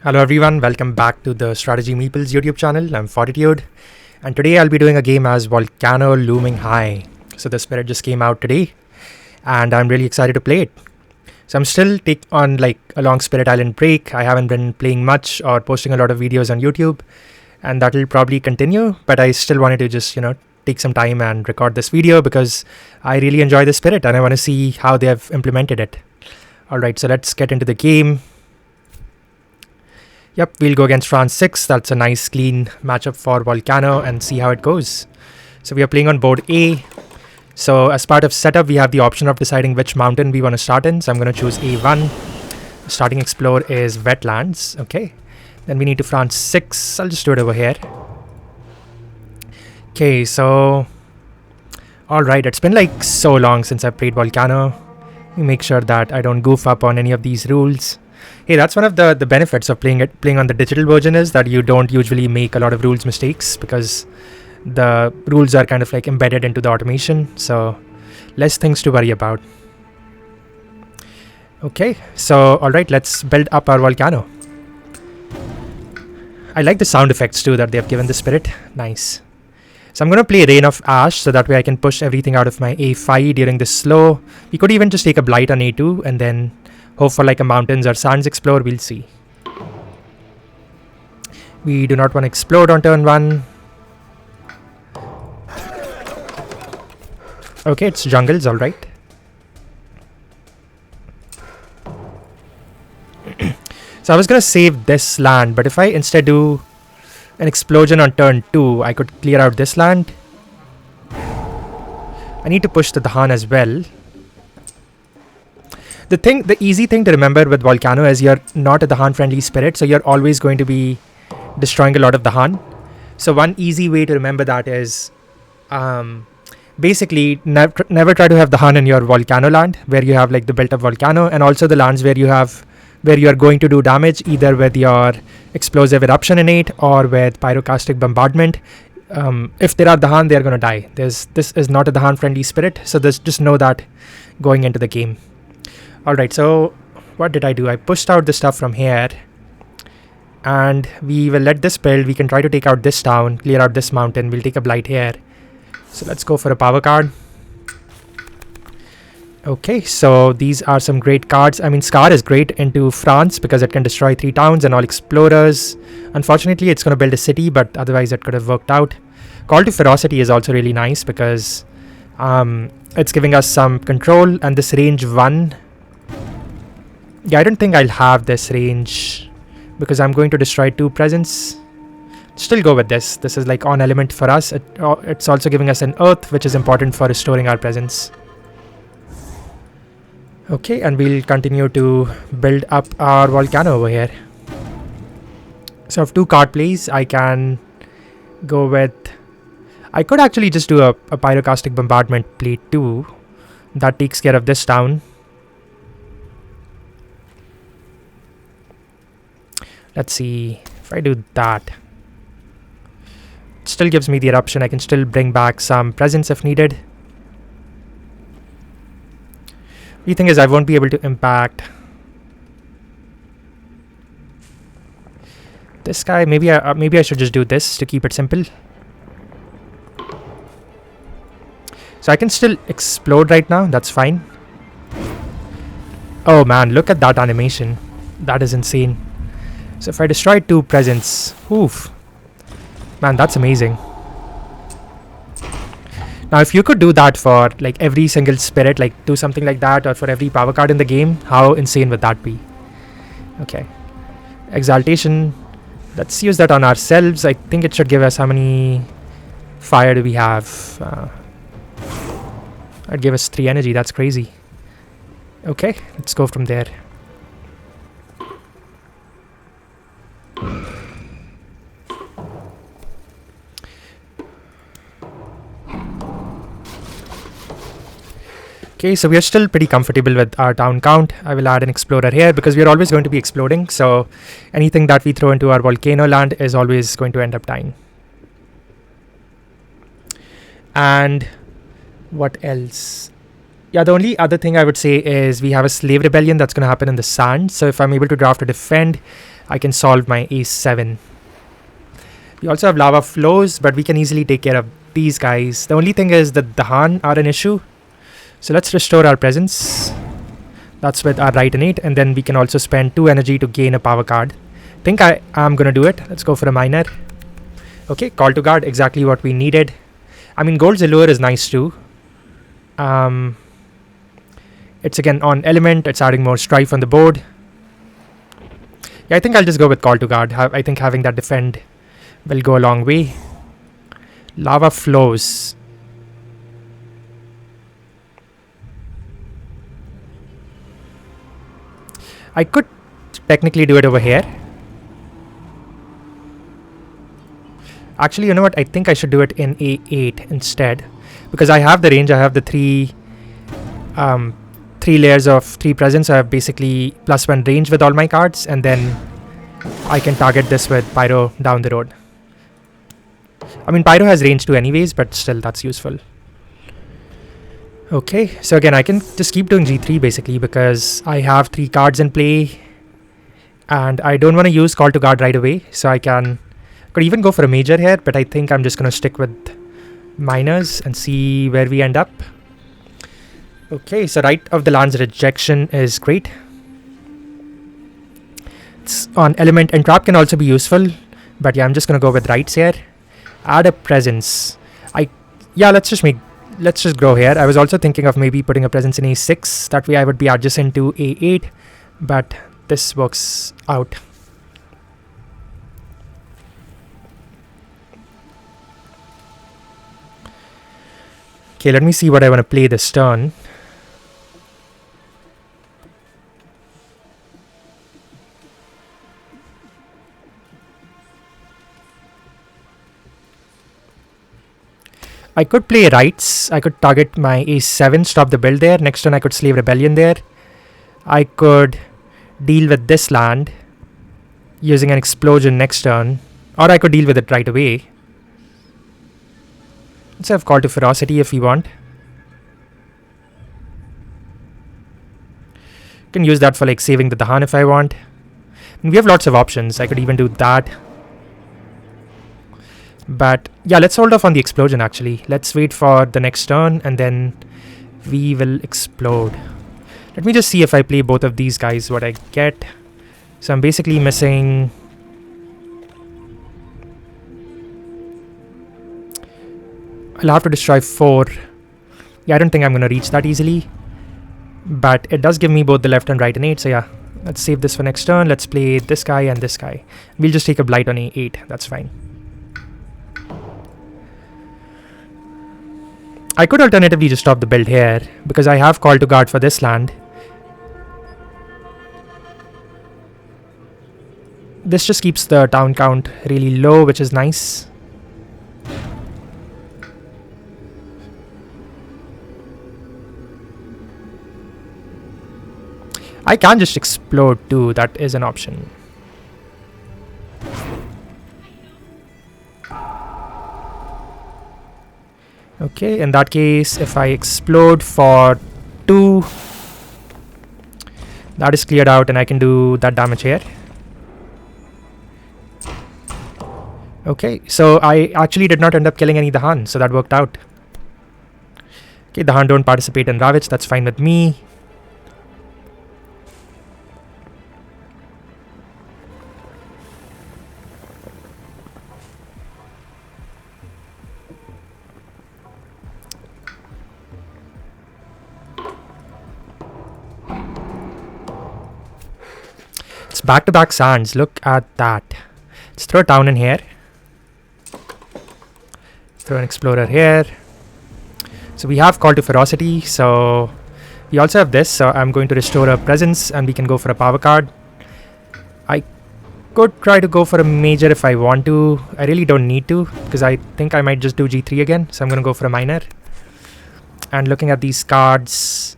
Hello everyone, welcome back to the Strategy Meeples YouTube channel. I'm Fortitude, and today I'll be doing a game as Volcano Looming High. So the spirit just came out today, and I'm really excited to play it. So I'm still on like a long Spirit Island break. I haven't been playing much or posting a lot of videos on YouTube, and that'll probably continue, but I still wanted to just, take some time and record this video because I really enjoy the spirit and I want to see how they have implemented it. Alright, so let's get into the game. Yep, we'll go against France 6. That's a nice clean matchup for Volcano and see how it goes. So we are playing on board A. So as part of setup, we have the option of deciding which mountain we want to start in. So I'm going to choose A1. Starting explore is wetlands. Okay. Then we need to France 6. I'll just do it over here. Okay, so... Alright, it's been like so long since I've played Volcano. Let me make sure that I don't goof up on any of these rules. Hey, that's one of the benefits of playing on the digital version is that you don't usually make a lot of rules mistakes because the rules are kind of like embedded into the automation, so less things to worry about. Okay, so alright, let's build up our Volcano. I like the sound effects too that they've given the spirit. Nice. So I'm going to play Rain of Ash so that way I can push everything out of my A5 during this slow. We could even just take a blight on A2 and then hope for like a mountains or sands explore. We'll see. We do not want to explode on turn 1. Okay, it's jungles, alright. So I was going to save this land, but if I instead do an explosion on turn 2, I could clear out this land. I need to push the Dahan as well. The easy thing to remember with Volcano is you're not a Dahan friendly spirit, so you're always going to be destroying a lot of Dahan. So one easy way to remember that is basically never try to have Dahan in your Volcano land where you have like the built up Volcano, and also the lands where you are going to do damage either with your explosive eruption innate or with pyroclastic bombardment. If there are Dahan, they are going to die. This is not a Dahan friendly spirit, so just know that going into the game. Alright, so what did I do? I pushed out the stuff from here and we will let this build. We can try to take out this town, clear out this mountain. We'll take a blight here. So let's go for a power card. Okay, so these are some great cards. I mean, Scar is great into France because it can destroy 3 towns and all explorers. Unfortunately, it's going to build a city, but otherwise it could have worked out. Call to Ferocity is also really nice because it's giving us some control, and this range 1. Yeah, I don't think I'll have this range because I'm going to destroy 2 presence. Still go with this. This is like on element for us. It's also giving us an earth, which is important for restoring our presence. Okay, and we'll continue to build up our Volcano over here. So I have 2 card plays. I can go with... I could actually just do a pyroclastic bombardment play too. That takes care of this town. Let's see if I do that. It still gives me the eruption. I can still bring back some presence if needed. The thing is, I won't be able to impact this guy. Maybe I should just do this to keep it simple. So I can still explode right now. That's fine. Oh man, look at that animation. That is insane. So if I destroy 2 presence, oof, man, that's amazing. Now, if you could do that for like every single spirit, like do something like that, or for every power card in the game, how insane would that be? Okay, Exaltation. Let's use that on ourselves. I think it should give us how many fire do we have? It'd give us 3 energy. That's crazy. Okay, let's go from there. Okay, so we are still pretty comfortable with our town count. I will add an explorer here because we are always going to be exploding. So anything that we throw into our Volcano land is always going to end up dying. And what else? Yeah, the only other thing I would say is we have a slave rebellion that's going to happen in the sand. So if I'm able to draft a defend, I can solve my ace-7. We also have lava flows, but we can easily take care of these guys. The only thing is that the Han are an issue. So let's restore our presence. That's with our right innate, and then we can also spend 2 energy to gain a power card. I think I am gonna do it. Let's go for a minor. Okay, call to guard, exactly what we needed. I mean, Gold's Allure is nice too. It's again on element, it's adding more strife on the board. Yeah, I think I'll just go with call to guard. I think having that defend will go a long way. Lava flows. I could technically do it over here. Actually, you know what? I think I should do it in A8 instead, because I have the range. I have the three layers of 3 presence. So I have basically +1 range with all my cards, and then I can target this with Pyro down the road. I mean, Pyro has range too anyways, but still that's useful. Okay, so again, I can just keep doing G3 basically because I have 3 cards in play and I don't want to use call to guard right away. So I could even go for a major here, but I think I'm just going to stick with minors and see where we end up. Okay, so right of the lands rejection is great. It's on element, and trap can also be useful, but yeah, I'm just going to go with rights here. Add a presence. Let's just grow here. I was also thinking of maybe putting a presence in A6. That way I would be adjacent to A8, but this works out. Okay, let me see what I want to play this turn. I could play rights. I could target my A7, stop the build there. Next turn I could slave rebellion there. I could deal with this land using an explosion next turn, or I could deal with it right away. Let's have call to ferocity if we want. Can use that for like saving the Dahan if I want. And we have lots of options. I could even do that. But yeah, let's hold off on the explosion actually. Let's wait for the next turn and then we will explode. Let me just see if I play both of these guys, what I get. So I'm basically missing... I'll have to destroy 4. Yeah, I don't think I'm going to reach that easily. But it does give me both the left and right innate. So yeah, let's save this for next turn. Let's play this guy and this guy. We'll just take a blight on A8. That's fine. I could alternatively just stop the build here because I have call to guard for this land. This just keeps the town count really low, which is nice. I can just explode too, that is an option. Okay, in that case, if I explode for 2, that is cleared out and I can do that damage here. Okay, so I actually did not end up killing any Dahan, so that worked out. Okay, Dahan don't participate in Ravage, that's fine with me. It's back-to-back sands, look at that. Let's throw a town in here. Throw an explorer here. So we have call to ferocity, so we also have this, so I'm going to restore a presence and we can go for a power card. I could try to go for a major if I want to. I really don't need to because I think I might just do G3 again, so I'm going to go for a minor. And looking at these cards,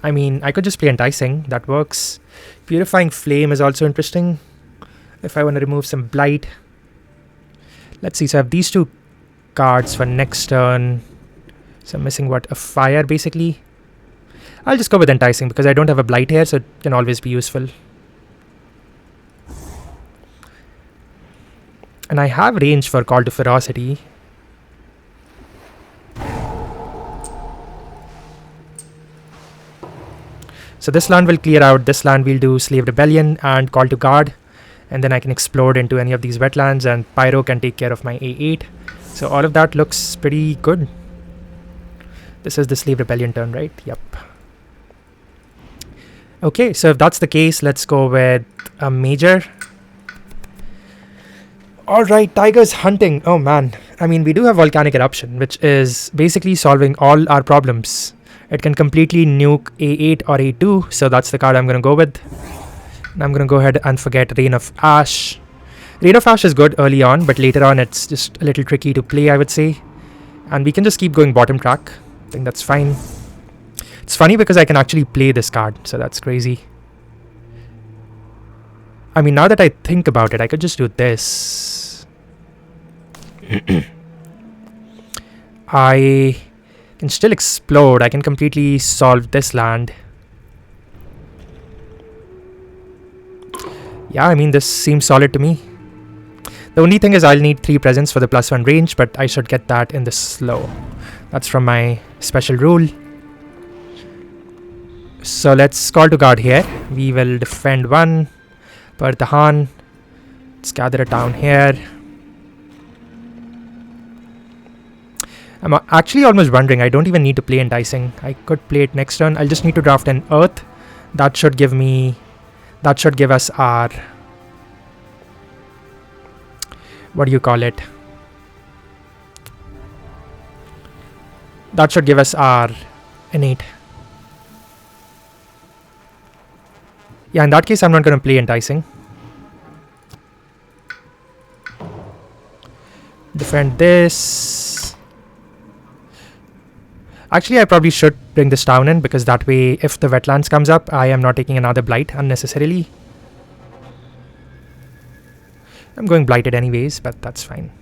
I mean, I could just play enticing, that works. Purifying Flame is also interesting if I want to remove some blight. Let's see, so I have these 2 cards for next turn. So I'm missing what? A fire basically. I'll just go with enticing because I don't have a blight here, so it can always be useful. And I have range for Call to Ferocity. So this land will clear out. This land we'll do Slave Rebellion and Call to Guard. And then I can explode into any of these wetlands, and Pyro can take care of my A8. So all of that looks pretty good. This is the Slave Rebellion turn, right? Yep. Okay, so if that's the case, let's go with a major. Alright, Tiger's hunting. Oh man. I mean, we do have Volcanic Eruption, which is basically solving all our problems. It can completely nuke A8 or A2, so that's the card I'm going to go with. And I'm going to go ahead and forget Rain of Ash. Rain of Ash is good early on, but later on it's just a little tricky to play, I would say. And we can just keep going bottom track. I think that's fine. It's funny because I can actually play this card, so that's crazy. I mean, now that I think about it, I could just do this. I can still explode. I can completely solve this land. Yeah, I mean, this seems solid to me. The only thing is I'll need 3 presents for the +1 range, but I should get that in the slow. That's from my special rule. So let's Call to Guard here. We will defend 1 per the Han. Let's gather a town here. I'm actually almost wondering, I don't even need to play Enticing. I could play it next turn. I'll just need to draft an Earth. That should give us our, what do you call it? That should give us our innate. Yeah, in that case, I'm not going to play Enticing. Defend this. Actually, I probably should bring this town in, because that way, if the wetlands comes up, I am not taking another blight unnecessarily. I'm going blighted anyways, but that's fine.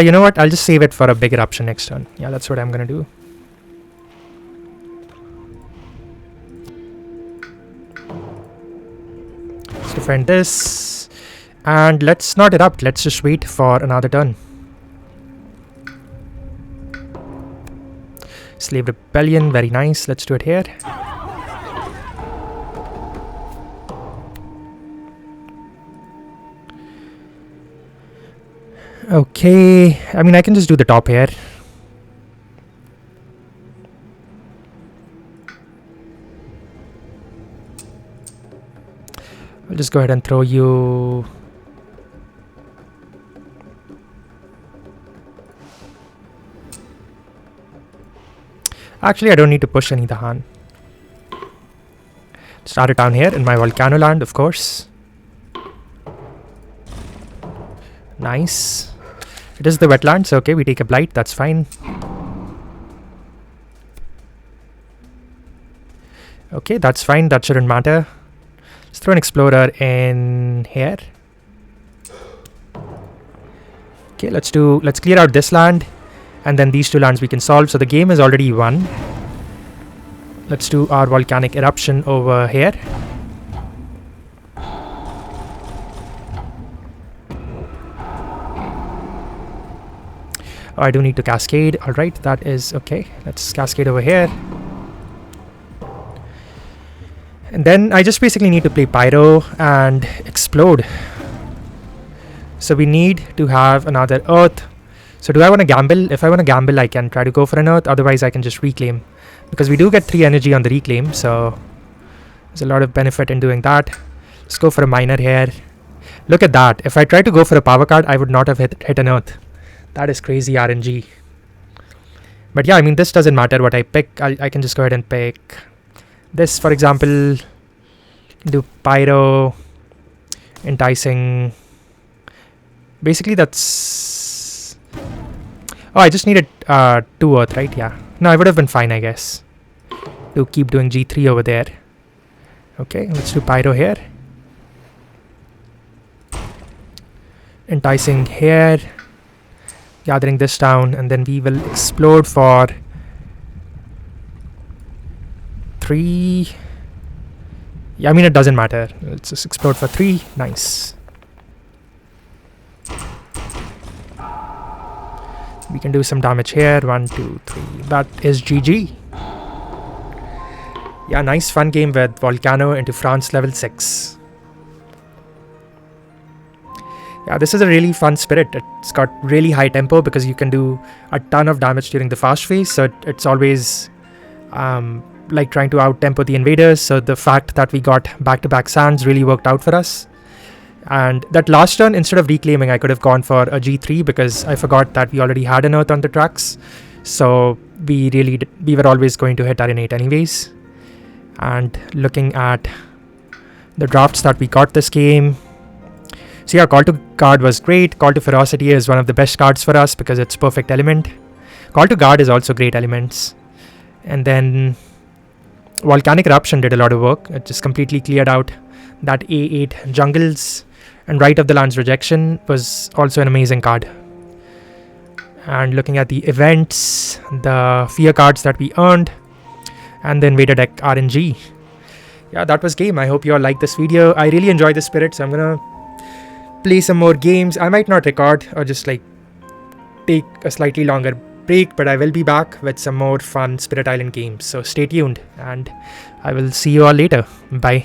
You know what? I'll just save it for a big eruption next turn. Yeah, that's what I'm going to do. Let's defend this. And let's not erupt. Let's just wait for another turn. Slave Rebellion. Very nice. Let's do it here. Okay, I mean, I can just do the top here. I'll just go ahead and throw you. Actually, I don't need to push any Dahan. Start it down here in my Volcano land, of course. Nice. It is the wetlands. Okay, we take a blight. That's fine. Okay, that's fine. That shouldn't matter. Let's throw an explorer in here. Okay, let's clear out this land, and then these 2 lands we can solve. So the game is already won. Let's do our Volcanic Eruption over here. Oh, I do need to cascade. Alright, that is okay. Let's cascade over here. And then I just basically need to play Pyro and explode. So we need to have another Earth. So do I want to gamble? If I want to gamble, I can try to go for an Earth. Otherwise, I can just reclaim. Because we do get 3 energy on the reclaim. So there's a lot of benefit in doing that. Let's go for a miner here. Look at that. If I tried to go for a power card, I would not have hit an Earth. That is crazy RNG. But yeah, I mean, this doesn't matter what I pick. I can just go ahead and pick this, for example. Do Pyro, Enticing. Basically, that's... Oh, I just needed 2 Earth, right? Yeah. No, I would have been fine, I guess, to keep doing G3 over there. Okay, let's do Pyro here. enticing here, gathering this down, and then we will explode for 3. Yeah, I mean, it doesn't matter. Let's just explode for 3. Nice. We can do some damage here. 1, 2, 3. That is GG. Yeah, nice fun game with Volcano into France level 6. Yeah, this is a really fun spirit. It's got really high tempo because you can do a ton of damage during the fast phase. So it's always like trying to out-tempo the invaders. So the fact that we got back-to-back sands really worked out for us. And that last turn, instead of reclaiming, I could have gone for a G3 because I forgot that we already had an Earth on the tracks. So we were always going to hit our innate anyways. And looking at the drafts that we got this game. So yeah, Call to Guard was great. Call to Ferocity is one of the best cards for us because it's perfect element. Call to Guard is also great elements. And then Volcanic Eruption did a lot of work. It just completely cleared out that A8 jungles. And Right of the Land's Rejection was also an amazing card. And looking at the events, the fear cards that we earned, and the Invader deck RNG. Yeah, that was game. I hope you all liked this video. I really enjoyed the spirit, so I'm gonna play some more games. I might not record or just like take a slightly longer break, but I will be back with some more fun Spirit Island games. So stay tuned and I will see you all later. Bye.